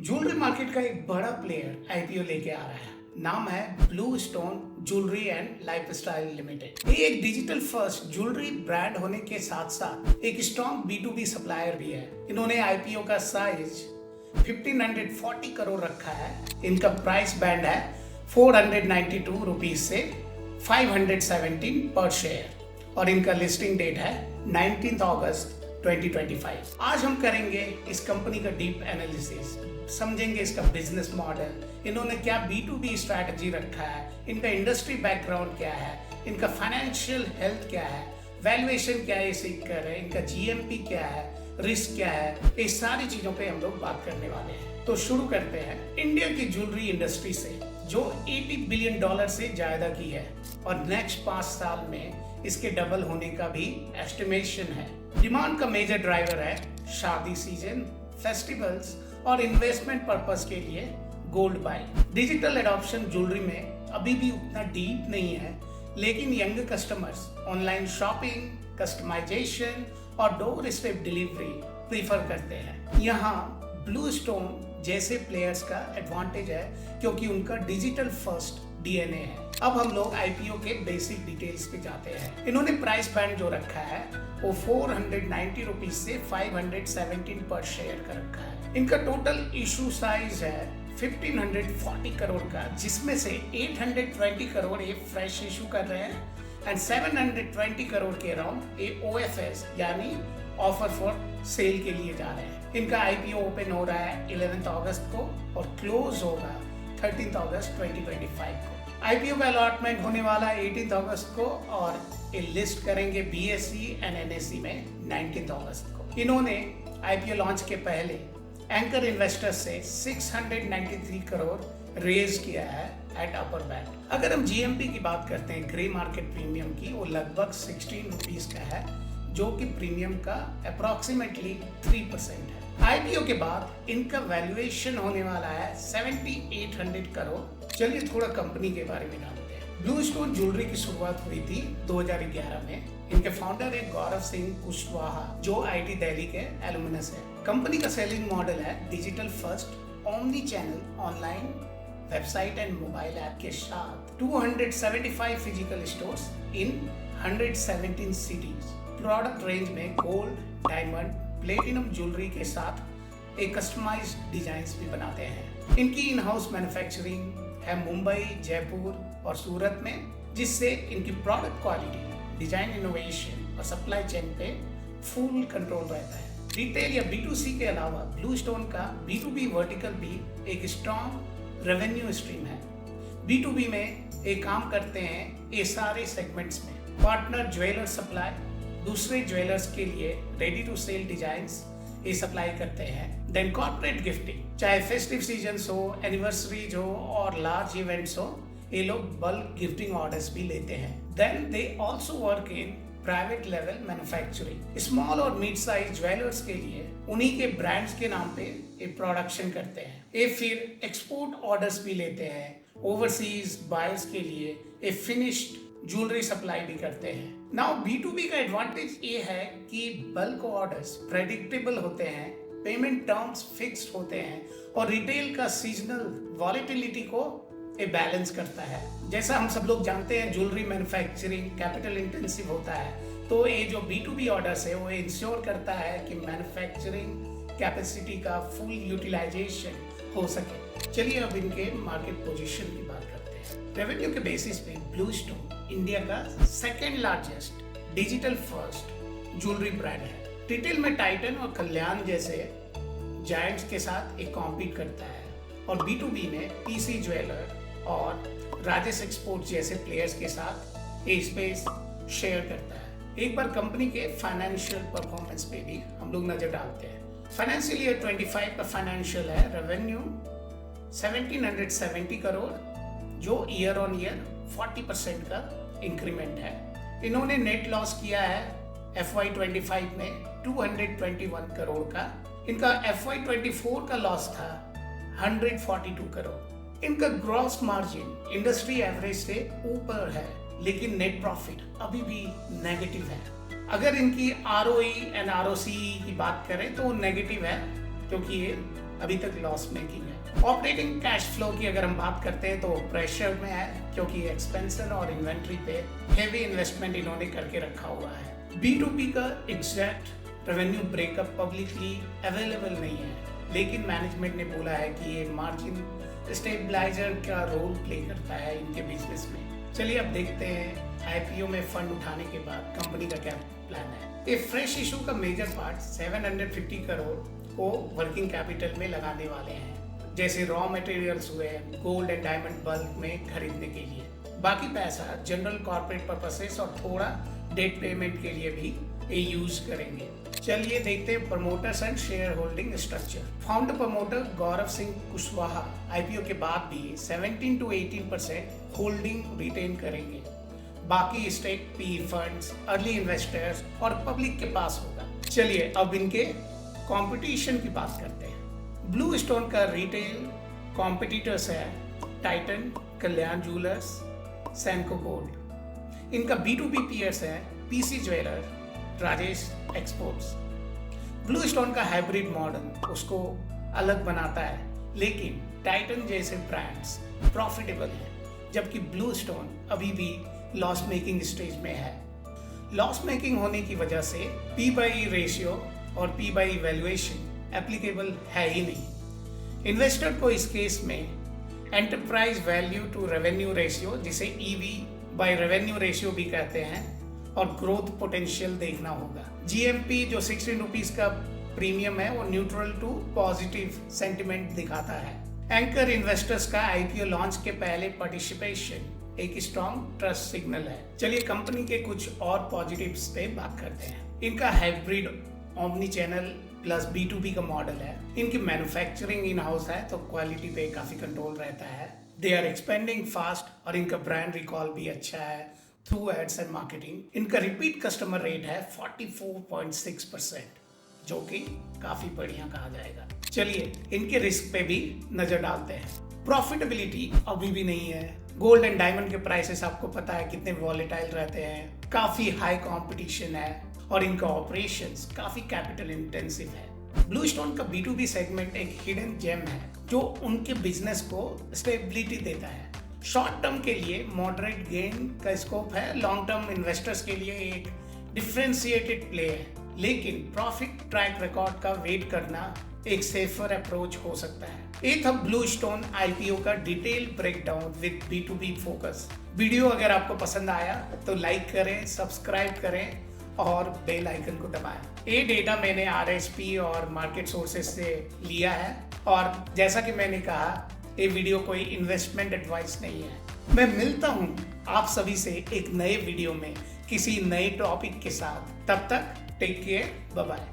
Jewellery market का एक बड़ा प्लेयर आईपीओ लेके आ रहा है। नाम है blue stone jewellery and lifestyle limited. ये एक डिजिटल फर्स्ट ज्वेलरी ब्रांड होने के साथ साथ एक स्ट्रॉन्ग B2B सप्लायर भी है। इन्होंने आईपीओ का साइज 1540 करोड़ रखा है। इनका प्राइस बैंड है 492 रुपीज से 517 पर शेयर और इनका लिस्टिंग डेट है 19 अगस्त 2025। आज हम करेंगे इस कंपनी का डीप एनालिसिस, समझेंगे इसका बिजनेस मॉडल, इन्होंने क्या B2B स्ट्रैटेजी रखा है, इनका इंडस्ट्री बैकग्राउंड क्या है, इनका फाइनेंशियल हेल्थ क्या है, वैल्यूएशन क्या है, सीख कर रहे हैं, इनका GMP क्या है, रिस्क क्या है, इस सारी चीजों पे हम लोग बात करने वाले हैं। तो शुरू करते हैं इंडिया की ज्वेलरी इंडस्ट्री से, जो $80 बिलियन से ज्यादा की है और नेक्स्ट 5 साल में इसके डबल होने का भी एस्टिमेशन है। डिमांड का मेजर ड्राइवर है शादी सीजन, फेस्टिवल्स और इन्वेस्टमेंट पर्पस के लिए gold buying. Digital adoption jewellery में अभी भी उतना डीप नहीं है, लेकिन young customers online shopping, customisation और डोर स्टेप डिलीवरी प्रीफर करते हैं। यहाँ ब्लू स्टोन जैसे प्लेयर्स का एडवांटेज है क्योंकि उनका डिजिटल फर्स्ट DNA है। अब हम लोग आईपीओ के बेसिक डिटेल्स पे जाते हैं। इन्होंने प्राइस बैंड जो रखा है वो 490 रुपीज से 517 पर शेयर का रखा है। इनका टोटल इशू साइज है 1540 करोड़ का, जिसमें से 820 करोड़ ये फ्रेश इशू कर रहे हैं एंड 720 करोड़ के अराउंड ये OFS यानी ऑफर फॉर सेल के लिए जा रहे हैं। इनका आईपीओ ओपन हो रहा है 11 अगस्त को और क्लोज होगा 13 अगस्त 2025 को। आईपीओ का अलॉटमेंट होने वाला है 18 अगस्त को और ये लिस्ट करेंगे BSE एंड NSE में 19 अगस्त को। इन्होंने आईपीओ लॉन्च के पहले एंकर इन्वेस्टर से 693 करोड़ रेज किया है एट अपर बैंड। अगर हम GMP की बात करते हैं, ग्रे मार्केट प्रीमियम की, वो लगभग 16 रुपीज का है, जो कि प्रीमियम का अप्रोक्सीमेटली 3% है। आईपीओ के बाद इनका वैल्यूएशन होने वाला है 7800 करोड़। चलिए थोड़ा कंपनी के बारे में जानते हैं। ब्लू स्टोन ज्वेलरी की शुरुआत हुई थी 2011 में। इनके फाउंडर है गौरव सिंह कुशवाहा, जो IT दिल्ली के एलुमिनस है। कंपनी का सेलिंग मॉडल है digital first omni channel online website and mobile app के साथ 275 physical stores in 117 cities. Product range में गोल्ड, डायमंड, प्लेटिनम ज्वेलरी के साथ एक कस्टमाइज्ड डिजाइन्स भी बनाते हैं। इनकी इन हाउस मैन्युफैक्चरिंग है मुंबई, जयपुर और सूरत में, जिससे इनकी प्रोडक्ट क्वालिटी, डिजाइन इनोवेशन और सप्लाई चेन पे फुल कंट्रोल रहता है। रिटेल या B2C के अलावा ब्लू स्टोन का B2B वर्टिकल भी एक स्ट्रॉन्ग रेवेन्यू स्ट्रीम है। B2B में एक काम करते हैं ये सारे सेगमेंट्स में। पार्टनर ज्वेलर सप्लाई, दूसरे ज्वेलर्स के लिए रेडी टू सेल डिजाइन्स ये सप्लाई करते हैं। देन कॉर्पोरेट गिफ्टिंग, चाहे फेस्टिव सीजन्स हो, एनिवर्सरीज हो और लार्ज इवेंट्स हो, ये लोग बल्क गिफ्टिंग ऑर्डर्स भी लेते हैं। Then they also work in private level manufacturing. Small और मिड साइज ज्वेलर्स के लिए उन्हीं के ब्रांड्स के नाम पे ये प्रोडक्शन करते हैं। ये फिर एक्सपोर्ट ऑर्डर्स भी लेते हैं। ओवरसीज बायर्स के लिए ये फिनिश्ड ज्वेलरी सप्लाई भी करते हैं। नाउ B2B का एडवांटेज ये है कि बल्क ऑर्डर्स प्रेडिक्टेबल होते हैं, पेमेंट टर्म्स फिक्स्ड होते हैं और रिटेल का सीजनल वॉलेटिलिटी को ये बैलेंस करता है। जैसा हम सब लोग जानते हैं, ज्वेलरी मैन्युफैक्चरिंग कैपिटल इंटेंसिव होता है, तो ये जो B2B ऑर्डर्स है वो इंश्योर करता है कि मैन्युफैक्चरिंग कैपेसिटी का फुल यूटिलाइजेशन हो सके। चलिए अब इनके मार्केट पोजीशन की बात करते हैं। रेवेन्यू के बेसिस पे ब्लू स्टोन इंडिया का second largest digital first jewellery brand है। रिटेल में टाइटन और कल्याण जैसे जायंट्स के साथ एक कॉम्पीट करता है और B2B में PC ज्वेलर और राजेश एक्सपोर्ट जैसे प्लेयर्स के साथ ये स्पेस शेयर करता है। एक बार कंपनी के फाइनेंशियल परफॉर्मेंस पे भी हम लोग नजर डालते हैं। फाइनेंशियल ईयर 25 का फाइनेंशियल है, रेवेन्यू 1770 करोड़, जो ईयर ऑन ईयर 40% का इंक्रीमेंट है। इन्होंने नेट लॉस किया है FY25 में 221 करोड़ का। इनका FY24 का लॉस था 142 करोड़। इनका ग्रॉस मार्जिन इंडस्ट्री एवरेज से ऊपर है, लेकिन नेट प्रॉफिट अभी भी नेगेटिव है। अगर इनकी ROE एंड ROCE की बात करें तो नेगेटिव है, क्योंकि ये अभी तक लॉस मेकिंग है। ऑपरेटिंग कैश फ्लो की अगर हम बात करते हैं तो प्रेशर में है, क्योंकि एक्सपेंशन और इन्वेंट्री पे हेवी इन्वेस्टमेंट इन्होंने करके रखा हुआ है। B2B का exact revenue breakup publicly available नहीं है, लेकिन मैनेजमेंट ने बोला है कि ये मार्जिन स्टेबलाइजर का रोल प्ले करता है इनके बिजनेस में। चलिए अब देखते हैं IPO में फंड उठाने के बाद कंपनी का क्या प्लान है। ये फ्रेश इशू का मेजर पार्ट 750 करोड़ को वर्किंग कैपिटल में लगाने वाले हैं, जैसे रॉ मटेरियल्स हुए, गोल्ड एंड डायमंड बल्क में खरीदने के लिए। बाकी पैसा जनरल कॉर्पोरेट पर्पसेस और थोड़ा डेट पेमेंट के लिए भी ये यूज करेंगे। चलिए देखते हैं promoters and share holding structure. Founder promoter Gaurav Singh Kushwaha IPO के बाद भी 17 to 18% होल्डिंग रिटेन करेंगे। बाकी stake PE funds, early investors और पब्लिक के पास होगा। चलिए अब इनके कंपटीशन की बात करते हैं। ब्लू स्टोन का रिटेल कॉम्पिटिटर्स है टाइटन, कल्याण ज्वेलर्स, सैनको गोल्ड। इनका B2B पीयर्स है PC jeweller, Rajesh exports. Blue stone का हाइब्रिड मॉडल उसको अलग बनाता है, लेकिन टाइटन जैसे ब्रांड्स प्रॉफिटेबल है, जबकि ब्लू स्टोन अभी भी लॉस मेकिंग स्टेज में है। लॉस मेकिंग होने की वजह से P/E रेशियो और P/E वैल्यूएशन एप्लीकेबल है ही नहीं। इन्वेस्टर को इस केस में enterprise value to revenue ratio, जिसे EV/रेवेन्यू रेशियो भी कहते हैं, और ग्रोथ पोटेंशियल देखना होगा। GMP जो 16 रुपीज का प्रीमियम है वो न्यूट्रल टू पॉजिटिव सेंटिमेंट दिखाता है। एंकर इन्वेस्टर्स का IPO लॉन्च के पहले पार्टिसिपेशन एक स्ट्रॉन्ग ट्रस्ट सिग्नल है। चलिए कंपनी के कुछ और पॉजिटिव्स पे बात करते हैं। इनका hybrid omni channel plus B2B का मॉडल है। इनकी मैन्युफैक्चरिंग इन हाउस है, तो क्वालिटी पे काफी कंट्रोल रहता है। दे आर एक्सपेंडिंग फास्ट और इनका ब्रांड रिकॉल भी अच्छा है थ्रू एड्स एंड मार्केटिंग। इनका रिपीट कस्टमर रेट है 44.6%, जो कि काफी बढ़िया कहा जाएगा। चलिए इनके रिस्क पे भी नजर डालते हैं। प्रॉफिटेबिलिटी अभी भी नहीं है। गोल्ड एंड डायमंड के प्राइसेस आपको पता है कितने वॉलेटाइल रहते हैं, काफी हाई कंपटीशन है और इनका ऑपरेशंस काफी कैपिटल इंटेंसिव है। ब्लू स्टोन का B2B सेगमेंट एक हिडन जेम है जो उनके बिजनेस को स्टेबिलिटी देता है। शॉर्ट टर्म के लिए मॉडरेट गेन का स्कोप है, लॉन्ग टर्म इन्वेस्टर्स के लिए एक डिफरेंशिएटेड प्ले है, लेकिन प्रॉफिट ट्रैक रिकॉर्ड का वेट करना एक सेफर अप्रोच हो सकता है। ये था ब्लू स्टोन IPO का detail breakdown with B2B focus. Video अगर आपको पसंद आया तो लाइक करें, सब्सक्राइब करें और बेल आइकन को दबाएं। ये डेटा मैंने RSP और मार्केट सोर्सेज से लिया है, और जैसा कि मैंने कहा ये वीडियो कोई इन्वेस्टमेंट एडवाइस नहीं है। मैं मिलता हूँ आप सभी से एक नए वीडियो में किसी नए टॉपिक के साथ। तब तक टेक केयर, बाय बाय।